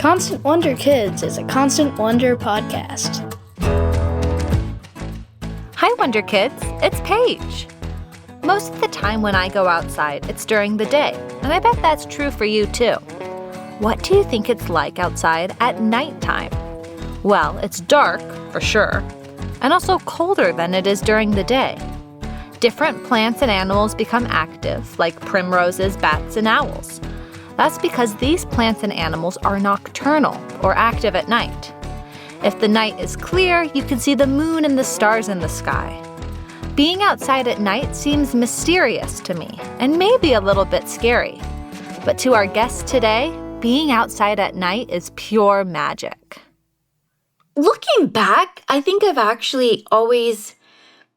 Constant Wonder Kids is a Constant Wonder podcast. Hi, Wonder Kids. It's Paige. Most of the time when I go outside, it's during the day, and I bet that's true for you too. What do you think it's like outside at nighttime? Well, it's dark, for sure, and also colder than it is during the day. Different plants and animals become active, like primroses, bats, and owls. That's because these plants and animals are nocturnal, or active at night. If the night is clear, you can see the moon and the stars in the sky. Being outside at night seems mysterious to me, and maybe a little bit scary. But to our guests today, being outside at night is pure magic. Looking back, I think I've actually always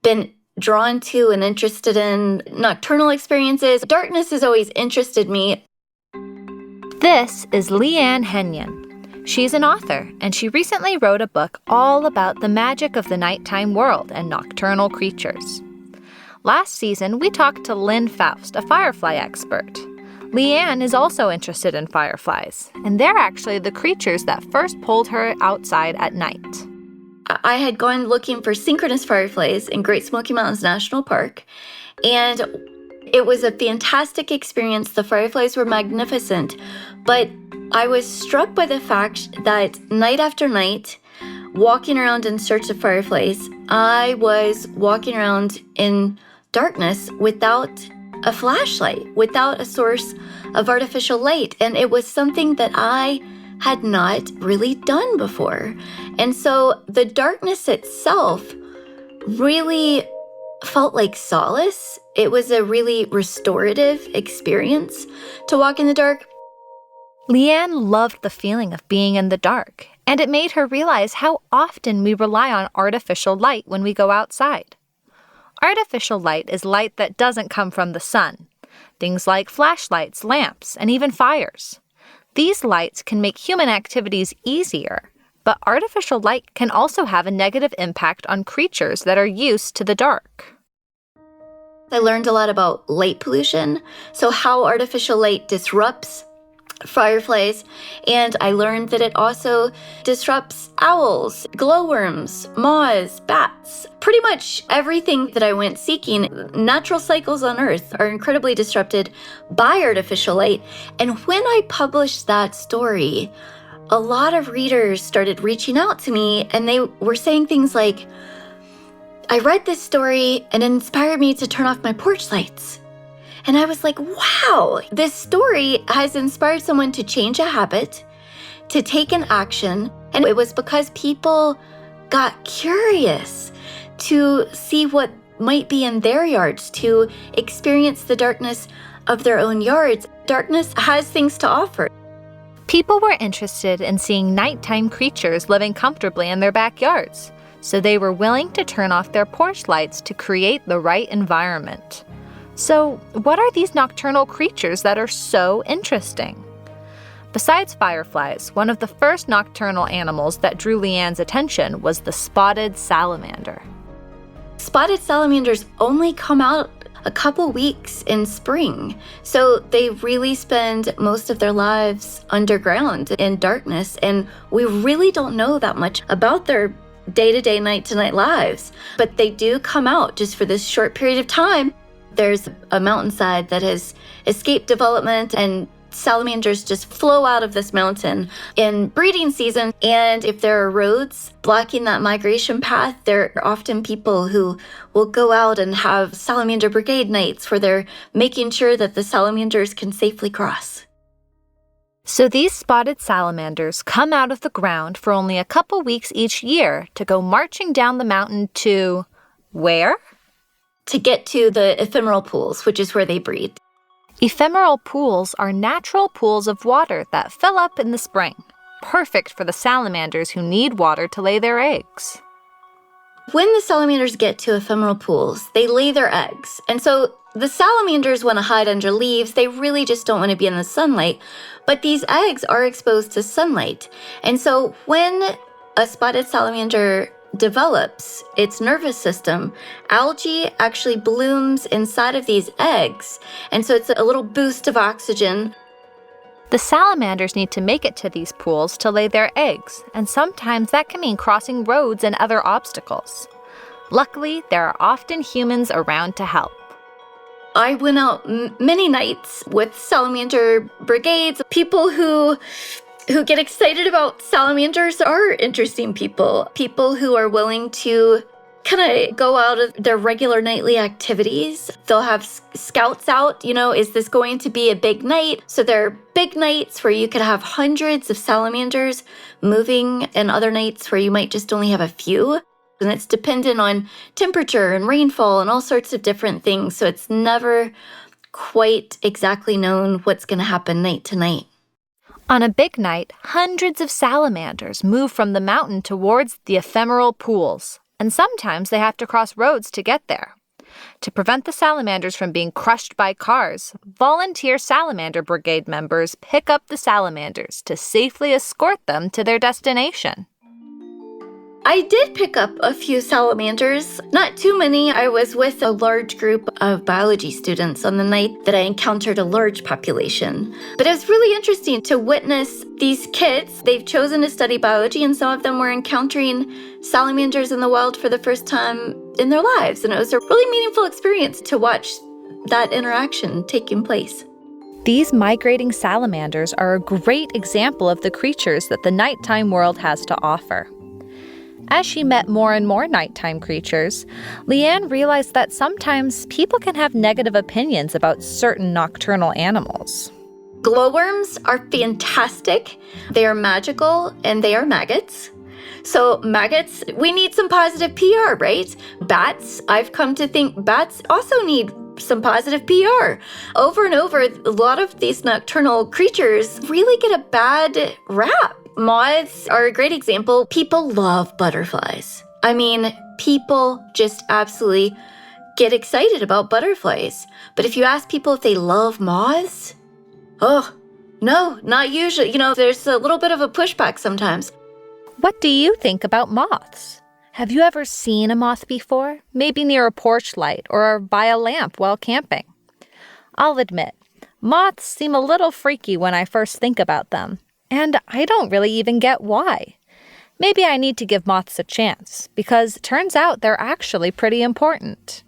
been drawn to and interested in nocturnal experiences. Darkness has always interested me. This is Leigh Ann Henion. She's an author, and she recently wrote a book all about the magic of the nighttime world and nocturnal creatures. Last season, we talked to Lynn Faust, a firefly expert. Leigh Ann is also interested in fireflies, and they're actually the creatures that first pulled her outside at night. I had gone looking for synchronous fireflies in Great Smoky Mountains National Park, and it was a fantastic experience. The fireflies were magnificent, but I was struck by the fact that night after night, walking around in search of fireflies, I was walking around in darkness without a flashlight, without a source of artificial light. And it was something that I had not really done before. And so the darkness itself really felt like solace. It was a really restorative experience to walk in the dark. Leigh Ann loved the feeling of being in the dark, and it made her realize how often we rely on artificial light when we go outside. Artificial light is light that doesn't come from the sun. Things like flashlights, lamps, and even fires. These lights can make human activities easier, but artificial light can also have a negative impact on creatures that are used to the dark. I learned a lot about light pollution, so how artificial light disrupts fireflies, and I learned that it also disrupts owls, glowworms, moths, bats. Pretty much everything that I went seeking. Natural cycles on Earth are incredibly disrupted by artificial light, and when I published that story, a lot of readers started reaching out to me, and they were saying things like, I read this story and it inspired me to turn off my porch lights. And I was like, wow, this story has inspired someone to change a habit, to take an action. And it was because people got curious to see what might be in their yards, to experience the darkness of their own yards. Darkness has things to offer. People were interested in seeing nighttime creatures living comfortably in their backyards, so they were willing to turn off their porch lights to create the right environment. So, what are these nocturnal creatures that are so interesting? Besides fireflies, one of the first nocturnal animals that drew Leigh Ann's attention was the spotted salamander. Spotted salamanders only come out a couple weeks in spring, so they really spend most of their lives underground in darkness, and we really don't know that much about their day-to-day, night-to-night lives, but they do come out just for this short period of time. There's a mountainside that has escaped development, and salamanders just flow out of this mountain in breeding season. And if there are roads blocking that migration path, there are often people who will go out and have salamander brigade nights where they're making sure that the salamanders can safely cross. So these spotted salamanders come out of the ground for only a couple weeks each year to go marching down the mountain to where? To get to the ephemeral pools, which is where they breed. Ephemeral pools are natural pools of water that fill up in the spring, perfect for the salamanders who need water to lay their eggs. When the salamanders get to ephemeral pools, they lay their eggs. And so the salamanders want to hide under leaves. They really just don't want to be in the sunlight. But these eggs are exposed to sunlight. And so when a spotted salamander develops its nervous system, algae actually blooms inside of these eggs. And so it's a little boost of oxygen. The salamanders need to make it to these pools to lay their eggs, and sometimes that can mean crossing roads and other obstacles. Luckily, there are often humans around to help. I went out many nights with salamander brigades. People who get excited about salamanders are interesting people. People who are willing to kind of go out of their regular nightly activities. They'll have scouts out, is this going to be a big night? So there are big nights where you could have hundreds of salamanders moving, and other nights where you might just only have a few. And it's dependent on temperature and rainfall and all sorts of different things. So it's never quite exactly known what's going to happen night to night. On a big night, hundreds of salamanders move from the mountain towards the ephemeral pools, and sometimes they have to cross roads to get there. To prevent the salamanders from being crushed by cars, volunteer salamander brigade members pick up the salamanders to safely escort them to their destination. I did pick up a few salamanders, not too many. I was with a large group of biology students on the night that I encountered a large population. But it was really interesting to witness these kids. They've chosen to study biology, and some of them were encountering salamanders in the wild for the first time in their lives. And it was a really meaningful experience to watch that interaction taking place. These migrating salamanders are a great example of the creatures that the nighttime world has to offer. As she met more and more nighttime creatures, Leigh Ann realized that sometimes people can have negative opinions about certain nocturnal animals. Glowworms are fantastic. They are magical, and they are maggots. So maggots, we need some positive PR, right? Bats, I've come to think bats also need some positive PR. Over and over, a lot of these nocturnal creatures really get a bad rap. Moths are a great example. People love butterflies. I mean, people just absolutely get excited about butterflies. But if you ask people if they love moths, oh, no, not usually. There's a little bit of a pushback sometimes. What do you think about moths? Have you ever seen a moth before? Maybe near a porch light or by a lamp while camping? I'll admit, moths seem a little freaky when I first think about them. And I don't really even get why. Maybe I need to give moths a chance, because it turns out they're actually pretty important.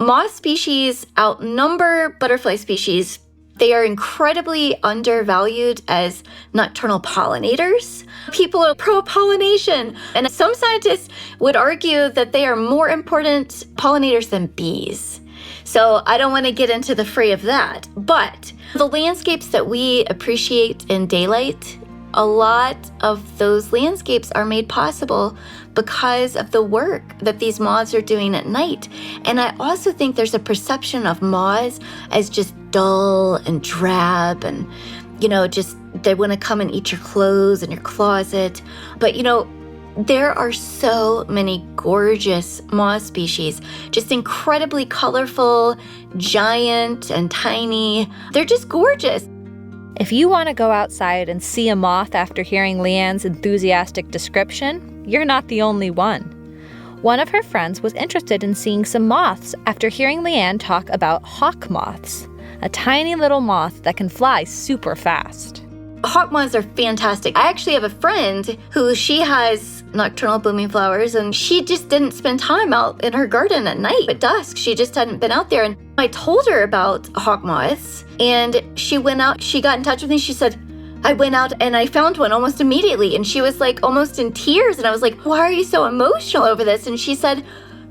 Moth species outnumber butterfly species. They are incredibly undervalued as nocturnal pollinators. People are pro-pollination, and some scientists would argue that they are more important pollinators than bees. So I don't want to get into the fray of that, but the landscapes that we appreciate in daylight, a lot of those landscapes are made possible because of the work that these moths are doing at night. And I also think there's a perception of moths as just dull and drab and, just they want to come and eat your clothes and your closet. But, there are so many gorgeous moth species, just incredibly colorful, giant and tiny. They're just gorgeous. If you want to go outside and see a moth after hearing Leigh Ann's enthusiastic description, you're not the only one. One of her friends was interested in seeing some moths after hearing Leigh Ann talk about hawk moths, a tiny little moth that can fly super fast. Hawk moths are fantastic. I actually have a friend who she has nocturnal blooming flowers, and she just didn't spend time out in her garden at night at dusk. She just hadn't been out there. And I told her about hawk moths, and she went out. She got in touch with me. She said, I went out and I found one almost immediately. And she was like almost in tears. And I was like, why are you so emotional over this? And she said,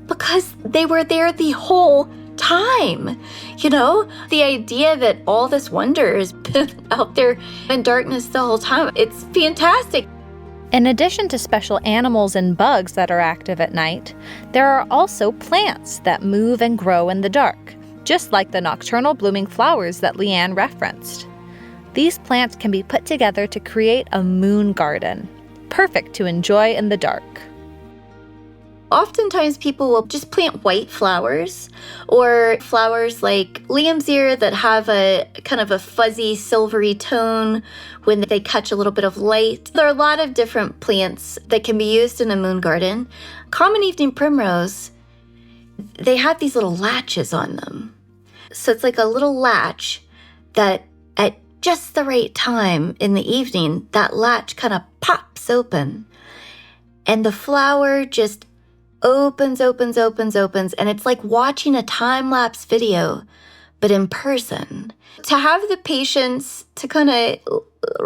because they were there the whole time. The idea that all this wonder has been out there in darkness the whole time, it's fantastic. In addition to special animals and bugs that are active at night, there are also plants that move and grow in the dark, just like the nocturnal blooming flowers that Leigh Ann referenced. These plants can be put together to create a moon garden, perfect to enjoy in the dark. Oftentimes people will just plant white flowers or flowers like lamb's ear that have a kind of a fuzzy silvery tone when they catch a little bit of light. There are a lot of different plants that can be used in a moon garden. Common evening primrose, they have these little latches on them. So it's like a little latch that at just the right time in the evening, that latch kind of pops open and the flower just opens. And it's like watching a time-lapse video, but in person. To have the patience to kind of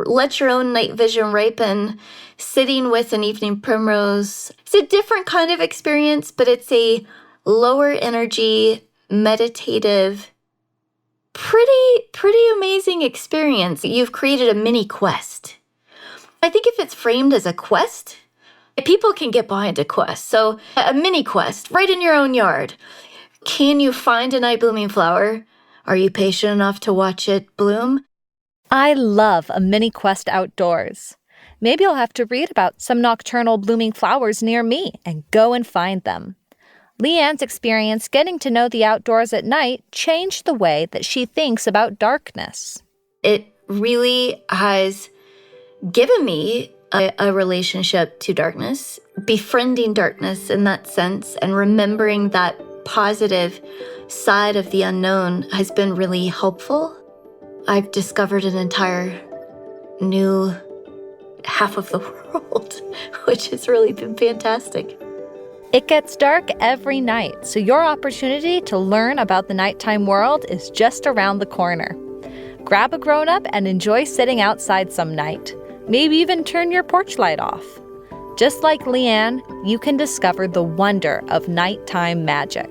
let your own night vision ripen, sitting with an evening primrose, it's a different kind of experience, but it's a lower energy, meditative, pretty amazing experience. You've created a mini quest. I think if it's framed as a quest, people can get behind a quest. So a mini quest right in your own yard. Can you find a night blooming flower? Are you patient enough to watch it bloom? I love a mini quest outdoors. Maybe I'll have to read about some nocturnal blooming flowers near me and go and find them. Leigh Ann's experience getting to know the outdoors at night changed the way that she thinks about darkness. It really has given me a relationship to darkness, befriending darkness in that sense, and remembering that positive side of the unknown has been really helpful. I've discovered an entire new half of the world, which has really been fantastic. It gets dark every night, so your opportunity to learn about the nighttime world is just around the corner. Grab a grown-up and enjoy sitting outside some night. Maybe even turn your porch light off. Just like Leigh Ann, you can discover the wonder of nighttime magic.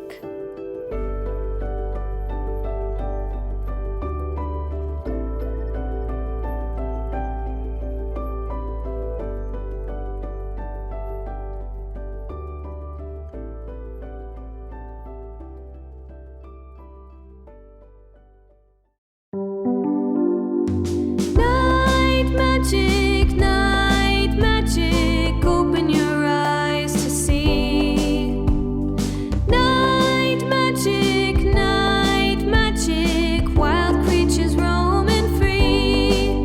Night magic, open your eyes to see. Night magic, wild creatures roaming free.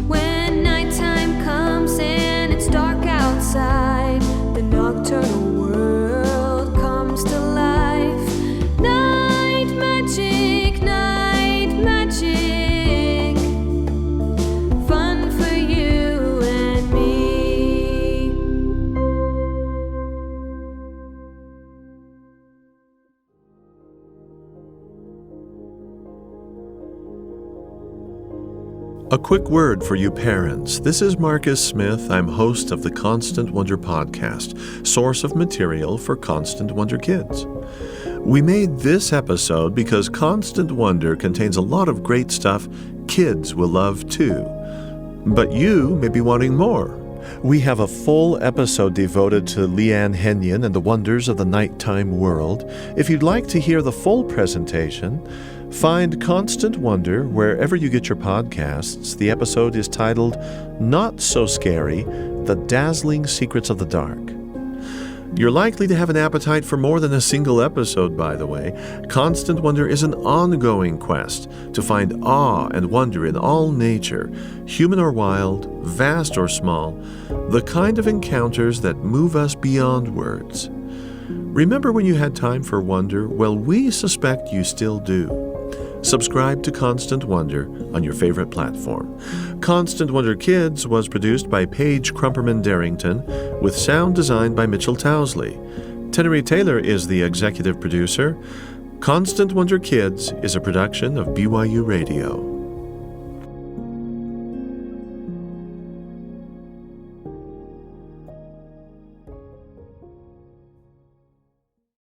When nighttime comes and it's dark outside, the nocturnal world comes to life. Night magic. A quick word for you parents. This is Marcus Smith. I'm host of the Constant Wonder podcast, source of material for Constant Wonder kids. We made this episode because Constant Wonder contains a lot of great stuff kids will love too. But you may be wanting more. We have a full episode devoted to Leigh Ann Henion and the wonders of the nighttime world. If you'd like to hear the full presentation, find Constant Wonder wherever you get your podcasts. The episode is titled Not So Scary, The Dazzling Secrets of the Dark. You're likely to have an appetite for more than a single episode, by the way. Constant Wonder is an ongoing quest to find awe and wonder in all nature, human or wild, vast or small, the kind of encounters that move us beyond words. Remember when you had time for wonder? Well, we suspect you still do. Subscribe to Constant Wonder on your favorite platform. Constant Wonder Kids was produced by Paige Crumperman-Darrington with sound design by Mitchell Towsley. Tenery Taylor is the executive producer. Constant Wonder Kids is a production of BYU Radio.